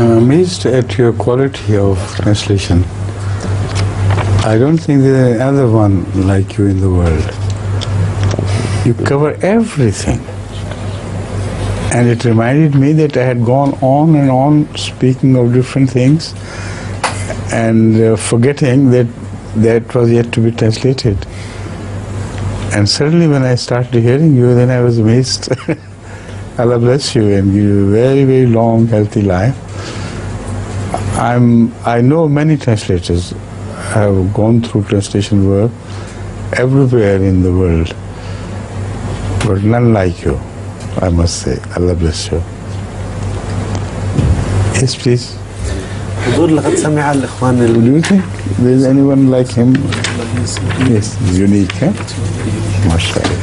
I'm amazed at your quality of translation. I don't think there's another one like you in the world. You cover everything. And it reminded me that I had gone on and on speaking of different things and forgetting that that was yet to be translated. And suddenly when I started hearing you, then I was amazed. Allah bless you and give you a very, very long, healthy life. I know many translators. I have gone through translation work everywhere in the world, but none like you, I must say. Allah bless you. Yes, please. حضور لقد سمع الإخوان Do you think there's anyone like him? Yes, unique, huh? MashaAllah.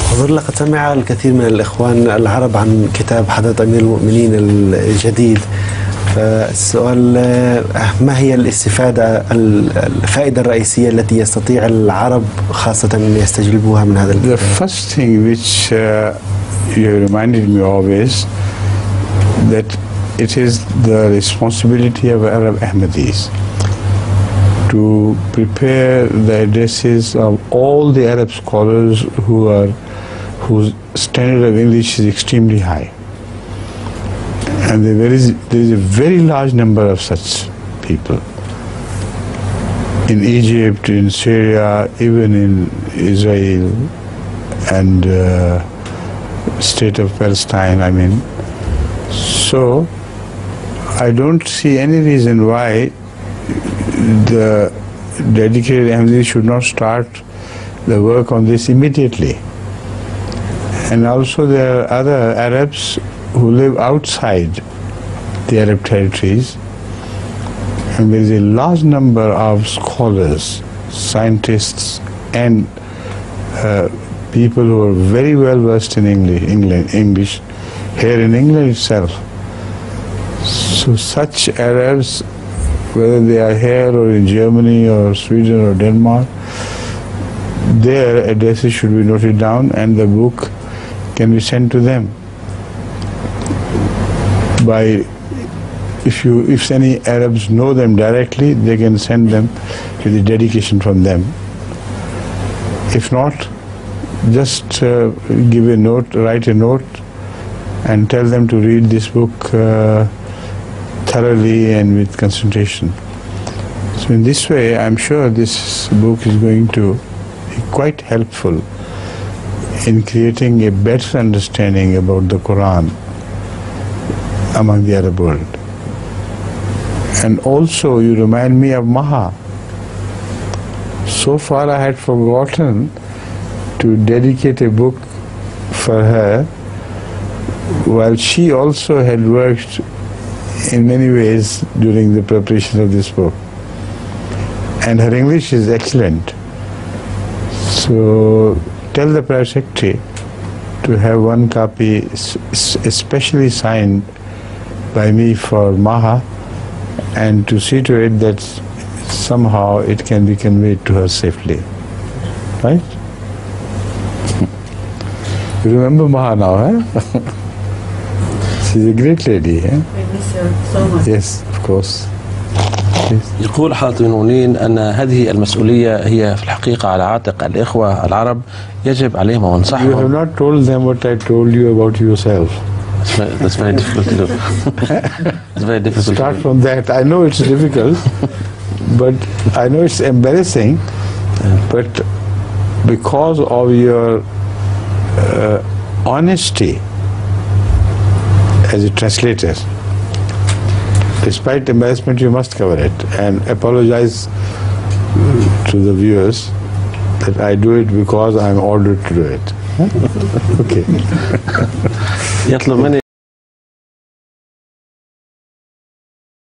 حضور لقد سمع الكثير من الإخوان العرب عن كتاب حضرة أمير المؤمنين الجديد. فالسؤال ما هي الفائدة الرئيسية التي يستطيع العرب خاصة أن يستجلبوها من هذا الكتاب؟ The first thing which you reminded me of is that it is the responsibility of Arab Ahmadis to prepare the addresses of all the Arab scholars whose standard of English is extremely high. And there is a very large number of such people. In Egypt, in Syria, even in Israel and state of Palestine, I mean. So, I don't see any reason why the dedicated Ahmadis should not start the work on this immediately. And also there are other Arabs who live outside the Arab territories, and there is a large number of scholars, scientists, and people who are very well versed in English here in England itself. So such Arabs, whether they are here or in Germany or Sweden or Denmark, their addresses should be noted down and the book can be sent to them. If any Arabs know them directly, they can send them with a dedication from them. If not, just give a note, write a note, and tell them to read this book thoroughly and with concentration. So in this way, I'm sure this book is going to be quite helpful in creating a better understanding about the Quran among the Arab world. And also you remind me of Maha. So far I had forgotten to dedicate a book for her, while she also had worked in many ways during the preparation of this book. And her English is excellent. So tell the Private Secretary to have one copy especially signed by me for Maha, and to see to it that somehow it can be conveyed to her safely. Right? You remember Maha now, huh? She's a great lady, eh? I miss her so much. Yes, of course. يقول حضرة المؤمنين أن هذه المسؤولية هي في الحقيقة على عاتق الإخوة العرب، يجب عليهم أن ينصحوا. You have not told them what I told you about yourself. That's very difficult to do. It's very difficult. Start from that. I know it's difficult, but I know it's embarrassing, but because of your honesty as a translator, despite embarrassment, you must cover it and apologize to the viewers that I do it because I'm ordered to do it. Okay. يطلب مني